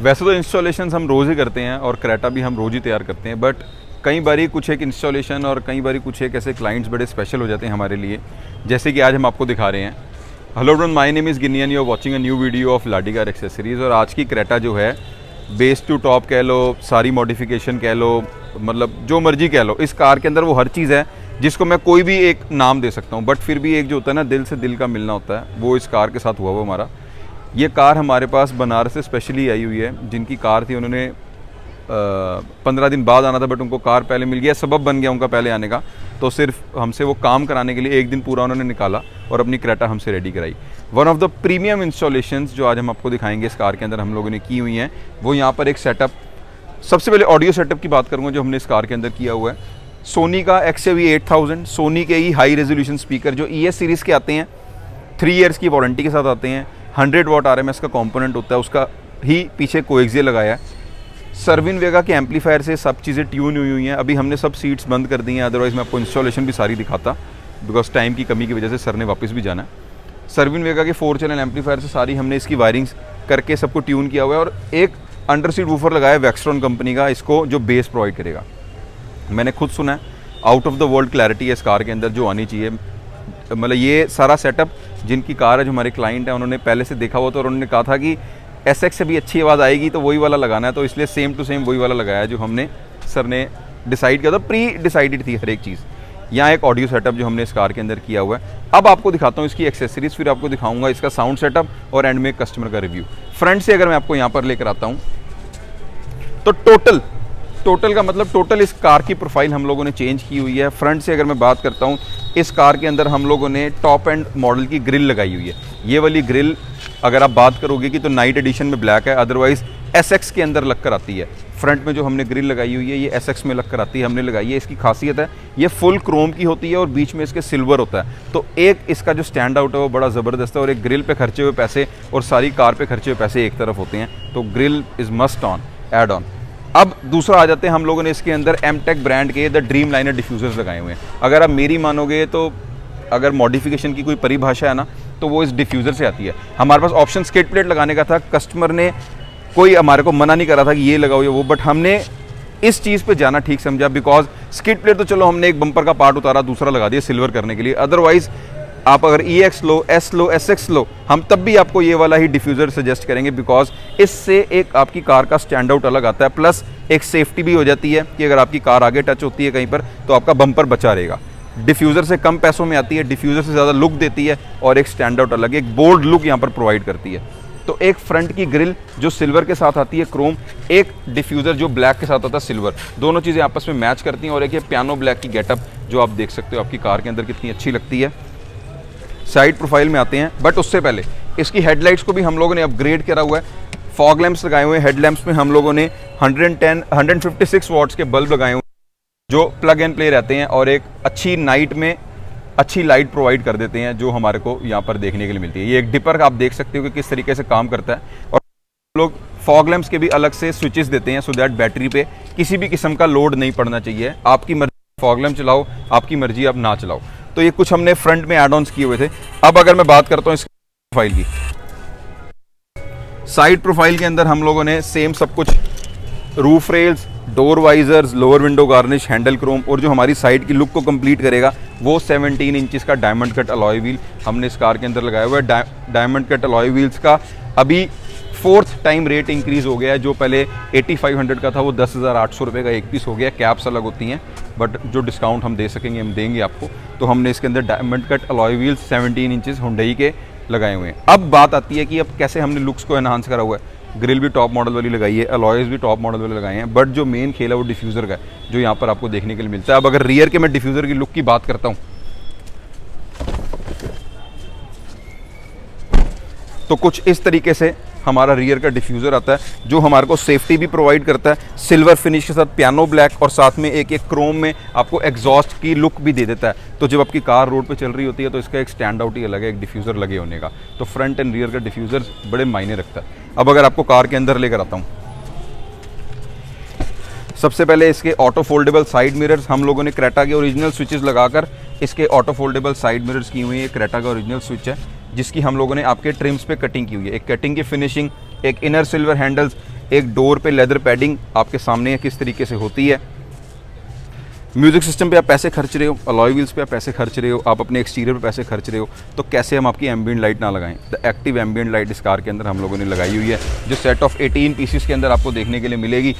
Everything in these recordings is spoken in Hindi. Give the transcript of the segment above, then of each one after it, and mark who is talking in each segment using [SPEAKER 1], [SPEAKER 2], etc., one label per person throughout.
[SPEAKER 1] वैसे तो इंस्टॉलेशंस हम रोज़ ही करते हैं और क्रेटा भी हम रोज़ ही तैयार करते हैं, बट कई बारी कुछ एक इंस्टॉलेशन और कई बारी कुछ एक ऐसे क्लाइंट्स बड़े स्पेशल हो जाते हैं हमारे लिए, जैसे कि आज हम आपको दिखा रहे हैं। Hello everyone, my name is गिनियन, you are watching a new video of लाडी कार एक्सेसरीज़। और आज की क्रेटा जो है, बेस टू टॉप कह लो, सारी मॉडिफिकेशन कह लो, मतलब जो मर्जी कह लो, इस कार के अंदर वो हर चीज़ है जिसको मैं कोई भी एक नाम दे सकता हूँ, बट फिर भी एक जो होता है ना, दिल से दिल का मिलना होता है, वो इस कार के साथ हुआ हमारा। ये कार हमारे पास बनारस से स्पेशली आई हुई है। जिनकी कार थी उन्होंने 15 दिन बाद आना था, बट उनको कार पहले मिल गया, सबब बन गया उनका पहले आने का। तो सिर्फ हमसे वो काम कराने के लिए एक दिन पूरा उन्होंने निकाला और अपनी क्रेटा हमसे रेडी कराई। One of the premium installations जो आज हम आपको दिखाएंगे इस कार के अंदर हम लोगों ने की हुई हैं, वो यहाँ पर एक सेटअप। सबसे पहले ऑडियो सेटअप की बात करूँगा जो हमने इस कार के अंदर किया हुआ है। सोनी का XAV 8000, सोनी के ही हाई रेजोल्यूशन स्पीकर जो ES सीरीज़ के आते हैं, 3 ईयर्स की वारंटी के साथ आते हैं। 100 वाट RMS का कंपोनेंट होता है, उसका ही पीछे कोएक्सियल लगाया है। सर्विन वेगा के एम्पलीफायर से सब चीज़ें ट्यून हुई हैं। अभी हमने सब सीट्स बंद कर दी हैं, अदरवाइज़ मैं आपको इंस्टॉलेशन भी सारी दिखाता, बिकॉज टाइम की कमी की वजह से सर ने वापस भी जाना है। सर्विन वेगा के 4 चैनल एम्पलीफायर से सारी हमने इसकी वायरिंग्स करके सबको ट्यून किया हुआ है। और एक अंडर सीट वूफर लगाया है वैक्सट्रॉन कंपनी का, इसको जो बेस प्रोवाइड करेगा। मैंने खुद सुना है, out of the world clarity है इस कार के अंदर जो आनी चाहिए। मतलब ये सारा सेटअप जिनकी कार है, जो हमारे क्लाइंट है, उन्होंने पहले से देखा हुआ था और उन्होंने कहा था कि SX से भी अच्छी आवाज़ आएगी तो वही वाला लगाना है, तो इसलिए सेम टू सेम वही वाला लगाया जो हमने सर ने डिसाइड किया था। प्री डिसाइडेड थी हर एक चीज़। यहाँ एक ऑडियो सेटअप जो हमने इस कार के अंदर किया हुआ है। अब आपको दिखाता हूँ इसकी एक्सेसरीज, फिर आपको दिखाऊंगा इसका साउंड सेटअप और एंड में कस्टमर का रिव्यू। फ्रंट से अगर मैं आपको यहाँ पर लेकर आता हूँ तो टोटल का मतलब टोटल इस कार की प्रोफाइल हम लोगों ने चेंज की हुई है। फ्रंट से अगर मैं बात करता हूँ, इस कार के अंदर हम लोगों ने टॉप एंड मॉडल की ग्रिल लगाई हुई है। ये वाली ग्रिल अगर आप बात करोगे कि तो नाइट एडिशन में ब्लैक है, अदरवाइज SX के अंदर लग कर आती है। फ्रंट में जो हमने ग्रिल लगाई हुई है ये SX में लग कर आती है, हमने लगाई है। इसकी खासियत है ये फुल क्रोम की होती है और बीच में इसके सिल्वर होता है, तो एक इसका जो स्टैंड आउट है वो बड़ा ज़बरदस्त है। और एक ग्रिल पे खर्चे हुए पैसे और सारी कार पे खर्चे हुए पैसे एक तरफ होते हैं, तो grill is must on, add on. अब दूसरा आ जाते हैं, हम लोगों ने इसके अंदर एमटेक ब्रांड के द ड्रीम लाइनर डिफ्यूज़र्स लगाए हुए हैं। अगर आप मेरी मानोगे तो अगर मॉडिफिकेशन की कोई परिभाषा है ना, तो वो इस डिफ्यूज़र से आती है। हमारे पास ऑप्शन स्किड प्लेट लगाने का था, कस्टमर ने कोई हमारे को मना नहीं करा था कि ये लगाओ या वो, बट हमने इस चीज़ पे जाना ठीक समझा, बिकॉज स्किड प्लेट तो चलो हमने एक बम्पर का पार्ट उतारा, दूसरा लगा दिया सिल्वर करने के लिए। अदरवाइज़ आप अगर EX लो, S लो, SX लो, हम तब भी आपको ये वाला ही डिफ्यूज़र सजेस्ट करेंगे, बिकॉज इससे एक आपकी कार का स्टैंड आउट अलग आता है, प्लस एक सेफ्टी भी हो जाती है कि अगर आपकी कार आगे टच होती है कहीं पर तो आपका बम्पर बचा रहेगा। डिफ्यूज़र से कम पैसों में आती है, डिफ्यूज़र से ज़्यादा लुक देती है और एक स्टैंड आउट अलग, एक बोल्ड लुक यहाँ पर प्रोवाइड करती है। तो एक फ्रंट की ग्रिल जो सिल्वर के साथ आती है क्रोम, एक डिफ्यूज़र जो ब्लैक के साथ आता है सिल्वर, दोनों चीज़ें आपस में मैच करती हैं। और एक ये पियानो ब्लैक की गेटअप जो आप देख सकते हो आपकी कार के अंदर कितनी अच्छी लगती है। साइड प्रोफाइल में आते हैं, बट उससे पहले इसकी हेडलाइट्स को भी हम लोगों ने अपग्रेड करा हुआ है। फॉग लैंप्स लगाए हुए हैं, हेडलैम्प्स में हम लोगों ने 156 वॉट्स के बल्ब लगाए हुए जो प्लग एंड प्ले रहते हैं और एक अच्छी नाइट में अच्छी लाइट प्रोवाइड कर देते हैं, जो हमारे को यहाँ पर देखने के लिए मिलती है। ये एक डिपर आप देख सकते हो कि किस तरीके से काम करता है। और लोग फॉग लैंप्स के भी अलग से स्विचेस देते हैं, सो दैट बैटरी पे किसी भी किस्म का लोड नहीं पड़ना चाहिए। आपकी मर्जी फॉग लैंप चलाओ, आपकी मर्जी आप ना चलाओ। तो ये कुछ हमने फ्रंट में एड ऑन्स किए हुए थे। अब अगर मैं बात करता हूँ इस प्रोफाइल की, साइड प्रोफाइल के अंदर हम लोगों ने सेम सब कुछ, roof rails, door visors, lower window garnish, handle Chrome, और जो हमारी साइड की लुक को कंप्लीट करेगा वो 17 इंचेस का डायमंड कट अलॉय व्हील हमने इस कार के अंदर लगाया हुआ है। डायमंड कट अलॉय व्हील्स का अभी 4th टाइम रेट इंक्रीज़ हो गया है। जो पहले 8500 का था वो 10,800 रुपये का एक पीस हो गया। कैप्स अलग होती हैं, बट जो डिस्काउंट हम दे सकेंगे हम देंगे आपको। तो हमने इसके अंदर diamond cut alloy wheels 17 inches Hyundai के लगाए हुए हैं। अब बात आती है कि अब कैसे हमने लुक्स को एनहांस करा हुआ है। ग्रिल भी टॉप मॉडल वाली लगाई है, अलॉयज भी टॉप मॉडल वाले लगाए हैं, बट जो मेन खेल है वो डिफ्यूज़र का है, जो यहाँ पर आपको देखने के लिए मिलता है। अब अगर रियर के मैं डिफ्यूज़र की लुक की बात करता हूँ तो कुछ इस तरीके से हमारा रियर का डिफ्यूज़र आता है, जो हमारे को सेफ्टी भी प्रोवाइड करता है, सिल्वर फिनिश के साथ पियानो ब्लैक, और साथ में एक क्रोम में आपको एग्जॉस्ट की लुक भी दे देता है। तो जब आपकी कार रोड पे चल रही होती है तो इसका एक स्टैंड आउट ही अलग है, एक डिफ्यूज़र लगे होने का। तो फ्रंट एंड रियर का डिफ्यूज़र बड़े मायने रखता है। अब अगर आपको कार के अंदर लेकर आता हूँ, सबसे पहले इसके ऑटो फोल्डेबल साइड मिरर्स हम लोगों ने क्रेटा के ओरिजिनल स्विचेस लगाकर इसके ऑटो फोल्डेबल साइड मिरर्स की हुई है। क्रेटा का ओरिजिनल स्विच है जिसकी हम लोगों ने आपके ट्रिम्स पे कटिंग की हुई है। एक कटिंग की फिनिशिंग, एक इनर सिल्वर हैंडल्स, एक डोर पे लेदर पैडिंग आपके सामने है किस तरीके से होती है। म्यूज़िक सिस्टम पे आप पैसे खर्च रहे हो, अलॉय व्हील्स पे आप पैसे खर्च रहे हो, आप अपने एक्सटीरियर पे पैसे खर्च रहे हो, तो कैसे हम आपकी एम्बिएंट लाइट ना लगाएं। द एक्टिव एम्बिएंट लाइट इस कार के अंदर हम लोगों ने लगाई हुई है, जो सेट ऑफ 18 पीसेस के अंदर आपको देखने के लिए मिलेगी।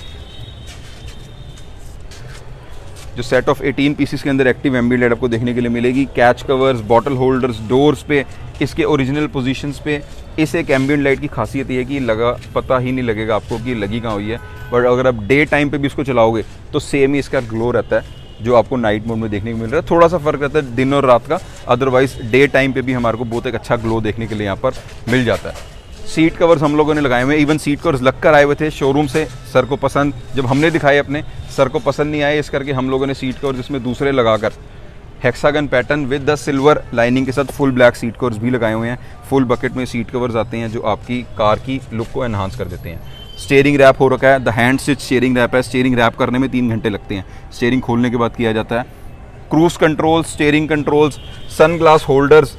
[SPEAKER 1] जो सेट ऑफ 18 पीसेस के अंदर एक्टिव एम्बिएंट लाइट आपको देखने के लिए मिलेगी। Catch covers, bottle holders, doors पे, इसके ओरिजिनल पोजीशंस पे। इस एक एम्बिएंट लाइट की खासियत ये है कि पता ही नहीं लगेगा आपको कि लगी कहाँ हुई है, बट अगर आप डे टाइम पे भी इसको चलाओगे तो सेम ही इसका ग्लो रहता है जो आपको नाइट मोड में देखने को मिल रहा है। थोड़ा सा फर्क रहता है दिन और रात का, अदरवाइज डे टाइम पे भी हमारे को बहुत एक अच्छा ग्लो देखने के लिए यहाँ पर मिल जाता है। सीट कवर्स हम लोगों ने लगाए हुए हैं, इवन सीट कवर्स लग कर आए हुए थे शोरूम से। सर को पसंद, जब हमने दिखाए अपने सर को पसंद नहीं आए, इस करके हम लोगों ने सीट कवर्स इसमें दूसरे लगाकर hexagon pattern with the silver lining के साथ फुल ब्लैक सीट कवर्स भी लगाए हुए हैं। फुल बकेट में सीट कवर्स आते हैं जो आपकी कार की लुक को एनहांस कर देते हैं। स्टीयरिंग रैप हो रखा है, the hand stitch steering wrap है। स्टीयरिंग रैप करने में 3 घंटे लगते हैं, स्टीयरिंग खोलने के बाद किया जाता है। Cruise control, steering controls, sunglass holders,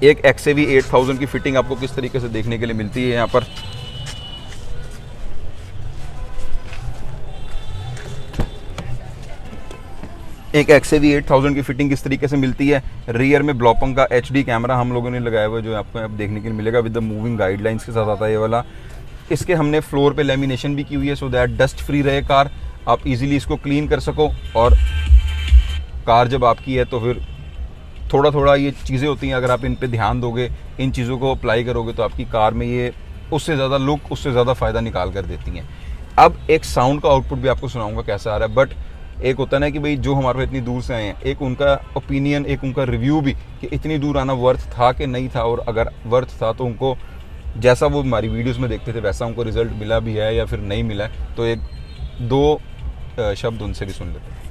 [SPEAKER 1] एक XAV 8000 की फिटिंग आपको किस तरीके से देखने के लिए मिलती है यहाँ पर। एक XAV 8000 की फिटिंग किस तरीके से मिलती है। रियर में ब्लॉपंग का HD कैमरा हम लोगों ने लगाया हुआ है जो आपको देखने के लिए मिलेगा, विद द मूविंग गाइडलाइंस के साथ आता है ये वाला। इसके हमने फ्लोर पे लेमिनेशन भी की हुई है सो दैट डस्ट फ्री रहे कार, आप इजीली इसको क्लीन कर सको। और कार जब आपकी है तो फिर थोड़ा थोड़ा ये चीज़ें होती हैं, अगर आप इन पे ध्यान दोगे, इन चीज़ों को अप्लाई करोगे तो आपकी कार में ये उससे ज़्यादा लुक, उससे ज़्यादा फ़ायदा निकाल कर देती हैं। अब एक साउंड का आउटपुट भी आपको सुनाऊंगा कैसा आ रहा है, बट एक होता है ना कि भाई जो हमारे पास इतनी दूर से आए हैं, एक उनका ओपिनियन, एक उनका रिव्यू भी कि इतनी दूर आना वर्थ था कि नहीं था, और अगर वर्थ था तो उनको जैसा वो हमारी वीडियोस में देखते थे वैसा उनको रिजल्ट मिला भी है या फिर नहीं मिला है। तो 1-2 शब्द उनसे भी सुन लेते हैं।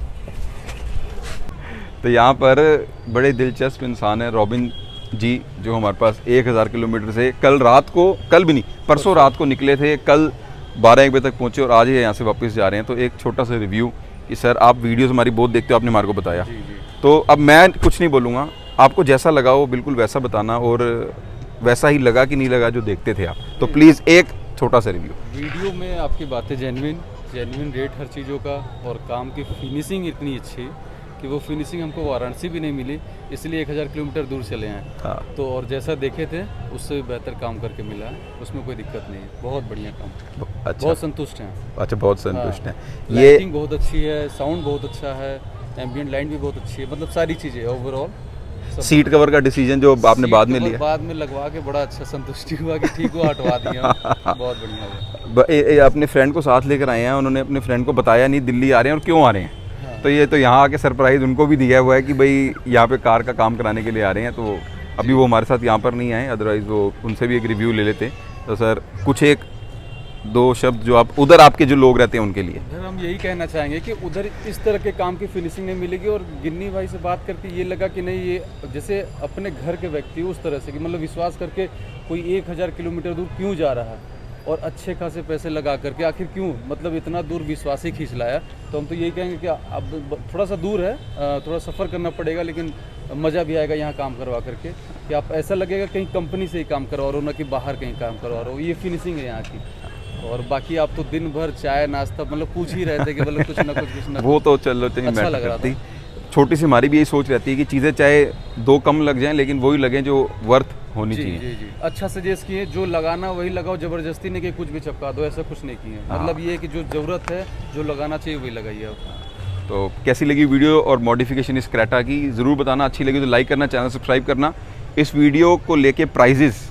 [SPEAKER 1] तो यहाँ पर बड़े दिलचस्प इंसान है रॉबिन जी, जो हमारे पास 1000 किलोमीटर से कल रात को, कल भी नहीं परसों रात को निकले थे, कल 12-1 बजे तक पहुँचे और आज ही यहाँ से वापस जा रहे हैं। तो एक छोटा सा रिव्यू कि सर आप वीडियोस हमारी बहुत देखते हो, आपने हमारे को बताया। तो अब मैं कुछ नहीं बोलूँगा, आपको जैसा लगा वो बिल्कुल वैसा बताना, और वैसा ही लगा कि नहीं लगा जो देखते थे आप। तो प्लीज़ एक छोटा सा रिव्यू।
[SPEAKER 2] वीडियो में आपकी बातें जेन्युइन रेट हर चीज़ों का, और काम की फिनिशिंग इतनी अच्छी कि वो फिनिशिंग हमको वाराणसी भी नहीं मिली, इसलिए 1000 किलोमीटर दूर चले आए।
[SPEAKER 1] हाँ।
[SPEAKER 2] तो और जैसा देखे थे उससे बेहतर काम करके मिला है, उसमें कोई दिक्कत नहीं है, बहुत बढ़िया काम।
[SPEAKER 1] अच्छा,
[SPEAKER 2] बहुत संतुष्ट हैं।
[SPEAKER 1] अच्छा, बहुत संतुष्ट हैं।
[SPEAKER 2] ये लाइटिंग बहुत अच्छी है, साउंड बहुत अच्छा है, एम्बिएंट लाइट भी बहुत अच्छी है, मतलब सारी चीज़ें ओवरऑल।
[SPEAKER 1] सीट कवर का डिसीजन जो आपने बाद में लिया,
[SPEAKER 2] बाद में लगवा के बड़ा अच्छा संतुष्टि हुआ कि ठीक हुआ, हटवा दिया। बहुत बढ़िया हुआ।
[SPEAKER 1] अपने फ्रेंड को साथ लेकर आए हैं, उन्होंने अपने फ्रेंड को बताया नहीं दिल्ली आ रहे हैं और क्यों आ रहे हैं। तो ये तो यहाँ आके सरप्राइज़ उनको भी दिया हुआ है कि भाई यहाँ पे कार का काम कराने के लिए आ रहे हैं। तो अभी वो हमारे साथ यहाँ पर नहीं आए, अदरवाइज़ वो उनसे भी एक रिव्यू ले लेते। तो सर कुछ 1-2 शब्द जो आप उधर आपके जो लोग रहते हैं उनके लिए।
[SPEAKER 2] सर हम यही कहना चाहेंगे कि उधर इस तरह के काम की फिनिशिंग नहीं मिलेगी, और गिन्नी भाई से बात करके ये लगा कि नहीं, ये जैसे अपने घर के व्यक्ति उस तरह से कि मतलब विश्वास करके कोई 1000 किलोमीटर दूर क्यों जा रहा है और अच्छे खासे पैसे लगा करके आखिर क्यों, मतलब इतना दूर विश्वास ही खींच लाया। तो हम तो यही कहेंगे कि अब थोड़ा सा दूर है, थोड़ा सफ़र करना पड़ेगा, लेकिन मज़ा भी आएगा यहाँ काम करवा करके, कि आप ऐसा लगेगा कहीं कंपनी से ही काम करवा रहे हो, ना कि बाहर कहीं काम करवा रहे हो। ये फिनिशिंग है यहाँ की। और बाकी आप तो दिन भर चाय नाश्ता मतलब पूछ ही रहे थे कि मतलब कुछ ना
[SPEAKER 1] वो तो चलो
[SPEAKER 2] अच्छा लग रहा था।
[SPEAKER 1] छोटी सी हमारी भी यही सोच रहती है कि चीज़ें चाहे 2 कम लग जाएं लेकिन वही लगें जो वर्थ होनी चाहिए।
[SPEAKER 2] जी। अच्छा सजेस्ट किए, जो लगाना वही लगाओ, जबरदस्ती नहीं कि कुछ भी चिपका दो, ऐसा कुछ नहीं किए। मतलब ये है कि जो ज़रूरत है, जो लगाना चाहिए वही लगाइए आप।
[SPEAKER 1] तो कैसी लगी वीडियो और मॉडिफिकेशन इस क्रेटा की ज़रूर बताना। अच्छी लगी तो लाइक करना, चैनल सब्सक्राइब करना। इस वीडियो को लेके प्राइजेस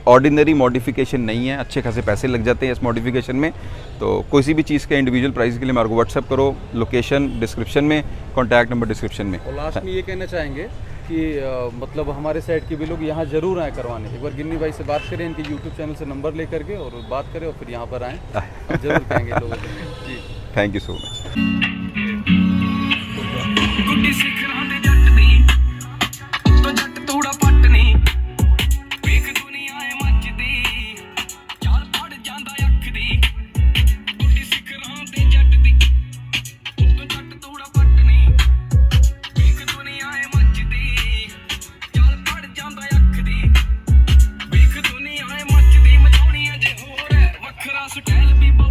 [SPEAKER 1] ऑर्डिनरी मॉडिफिकेशन नहीं है, अच्छे खासे पैसे लग जाते हैं इस मॉडिफिकेशन में। तो किसी भी चीज़ के इंडिविजुअल प्राइस के लिए मेरे को व्हाट्सअप करो, लोकेशन डिस्क्रिप्शन में, कॉन्टैक्ट नंबर डिस्क्रिप्शन में।
[SPEAKER 2] और लास्ट में ये कहना चाहेंगे कि मतलब हमारे साइड के भी लोग यहाँ ज़रूर आएँ करवाने। एक बार गिन्नी भाई से बात करें, इनके यूट्यूब चैनल से नंबर ले करके और बात करें, और फिर यहाँ पर आएँ, हम जरूर कहेंगे लोगों को। जी,
[SPEAKER 1] thank you so much.
[SPEAKER 3] be bold.